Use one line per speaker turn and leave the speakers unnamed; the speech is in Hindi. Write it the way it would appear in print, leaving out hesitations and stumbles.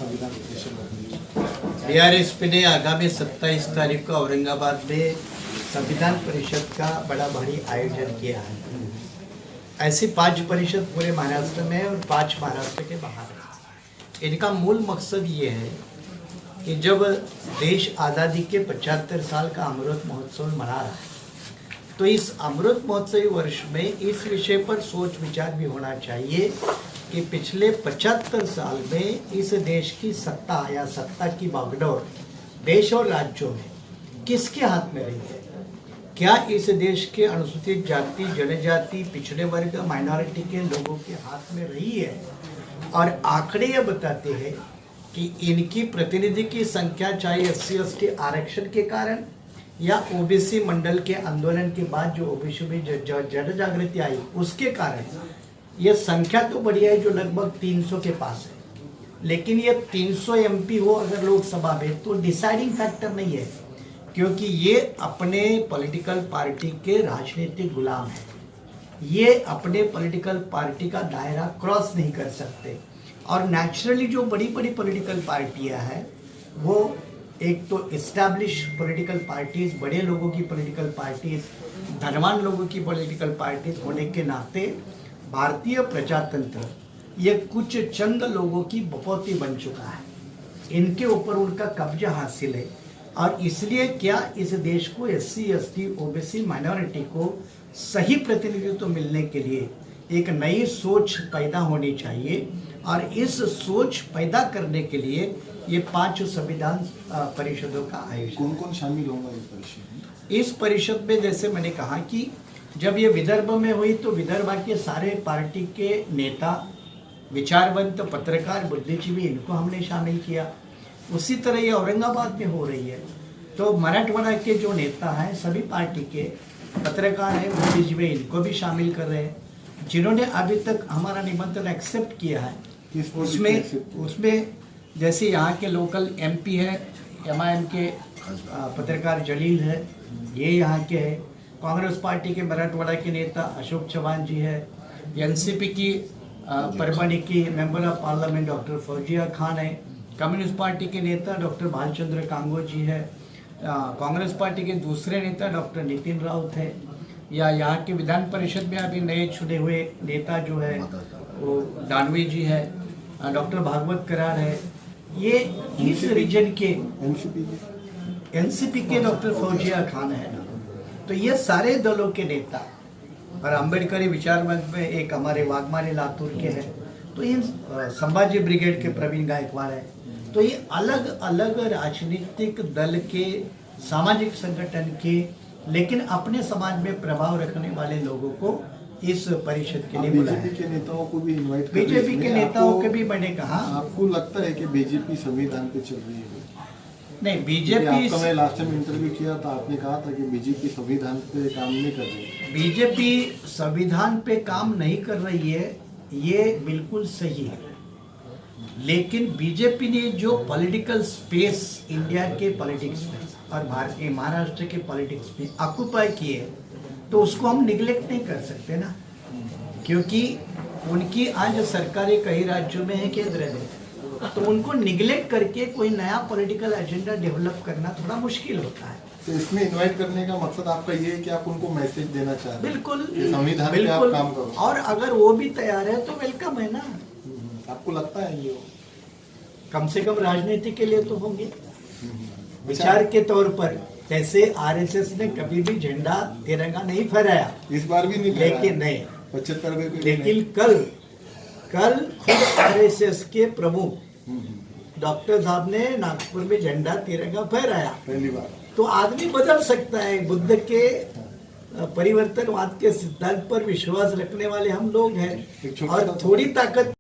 संविधान परिषद
बीआरएसपी ने आगामी 27 तारीख को औरंगाबाद में संविधान परिषद का बड़ा भारी आयोजन किया है। ऐसी 5 परिषद पूरे महाराष्ट्र में और 5 महाराष्ट्र के बाहर है। इनका मूल मकसद ये है कि जब देश आज़ादी के 75 साल का अमृत महोत्सव मना रहा है, तो इस अमृत महोत्सवी वर्ष में इस विषय पर सोच विचार भी होना चाहिए कि पिछले 75 साल में इस देश की सत्ता या सत्ता की बागडोर देश और राज्यों में किसके हाथ में रही है। क्या इस देश के अनुसूचित जाति, जनजाति, पिछड़े वर्ग, माइनॉरिटी के लोगों के हाथ में रही है। और आंकड़े ये बताते हैं कि इनकी प्रतिनिधि की संख्या चाहे SC/ST आरक्षण के कारण या ओबीसी मंडल के आंदोलन के बाद जो ओबीसी में जन जागृति आई उसके कारण ये संख्या तो बढ़ी है जो लगभग 300 के पास है। लेकिन ये 300 MP हो अगर लोकसभा में तो डिसाइडिंग फैक्टर नहीं है, क्योंकि ये अपने पॉलिटिकल पार्टी के राजनीतिक गुलाम है। ये अपने पॉलिटिकल पार्टी का दायरा क्रॉस नहीं कर सकते। और नेचुरली जो बड़ी बड़ी पॉलिटिकल पार्टियां हैं वो एक तो इस्टेब्लिश पॉलिटिकल पार्टीज, बड़े लोगों की पॉलिटिकल पार्टीज, धनवान लोगों की पॉलिटिकल पार्टीज होने के नाते भारतीय प्रजातंत्र ये कुछ चंद लोगों की बपौती बन चुका है। इनके ऊपर उनका कब्जा हासिल है। और इसलिए क्या इस देश को SC/ST, ओबीसी, माइनॉरिटी को सही प्रतिनिधित्व मिलने के लिए एक नई सोच पैदा होनी चाहिए। और इस सोच पैदा करने के लिए ये 5 संविधान परिषदों का आयोजन।
कौन कौन शामिल होगा इस परिषद में?
इस परिषद में जैसे मैंने कहा कि जब ये विदर्भ में हुई तो विदर्भ के सारे पार्टी के नेता, विचारवंत, पत्रकार, बुद्धिजीवी, इनको हमने शामिल किया। उसी तरह ये औरंगाबाद में हो रही है तो मराठवाड़ा के जो नेता हैं, सभी पार्टी के पत्रकार हैं, बुद्धिजीवी, इनको भी शामिल कर रहे हैं। जिन्होंने अभी तक हमारा निमंत्रण एक्सेप्ट किया है उसमें जैसे यहाँ के लोकल MP है, MIM के पत्रकार जलील है, ये यहाँ के हैं। कांग्रेस पार्टी के मराठवाड़ा के नेता अशोक चौहान जी है। NCP की परभणी की member of parliament doctor Fauzia Khan है। कम्युनिस्ट पार्टी के नेता डॉक्टर भालचंद्र कांगो जी है। कांग्रेस पार्टी के दूसरे नेता डॉक्टर नितिन राउत है। या यहाँ के विधान परिषद में अभी नए चुने हुए नेता जो है वो दानवी जी है, डॉक्टर भागवत करार है। ये इस रीजन के NCP के डॉक्टर फौजिया खान है। तो ये सारे दलों के नेता और अम्बेडकरी विचारवंत में एक हमारे वाघमारे लातूर के हैं। तो ये संभाजी ब्रिगेड के प्रवीण गायकवाड़ है। तो ये अलग अलग राजनीतिक दल के, सामाजिक संगठन के, लेकिन अपने समाज में प्रभाव रखने वाले लोगों को इस परिषद के लिए बुलाया।
बीजेपी के नेताओं को भी इनवाइट कर
बीजेपी के नेताओं के भी मैंने कहा।
आपको लगता है कि बीजेपी संविधान पे चल रही है?
नहीं, बीजेपी,
आपका मैं लास्ट टाइम इंटरव्यू किया था, आपने कहा था कि बीजेपी संविधान पे काम नहीं कर रही।
बीजेपी संविधान पे काम नहीं कर रही है, ये बिल्कुल सही है। लेकिन बीजेपी ने जो पॉलिटिकल स्पेस इंडिया के पॉलिटिक्स में और भारतीय महाराष्ट्र के पॉलिटिक्स में ऑक्युपाई किए, तो उसको हम निगलेक्ट नहीं कर सकते ना, क्योंकि उनकी आज सरकारें कई राज्यों में है, केंद्र में, तो उनको निगलेक्ट करके कोई नया पॉलिटिकल एजेंडा डेवलप करना थोड़ा मुश्किल होता है।
तो इसमें इनवाइट करने का मकसद आपका ये है कि आप उनको मैसेज देना चाहते हैं?
बिल्कुल,
संविधान पे आप काम करो।
और अगर वो भी तैयार है तो वेलकम है ना।
आपको लगता है ये
कम से कम राजनीति के लिए तो होंगे। विचार के तौर पर जैसे RSS ने कभी भी झंडा तिरंगा नहीं फहराया,
इस बार भी नहीं,
लेकिन नहीं
75वें,
लेकिन कल खुद RSS के प्रमुख डॉक्टर साहब ने नागपुर में झंडा तिरंगा फहराया।
पहली बार।
तो आदमी बदल सकता है। बुद्ध के परिवर्तनवाद के सिद्धांत पर विश्वास रखने वाले हम लोग हैं और थोड़ी ताकत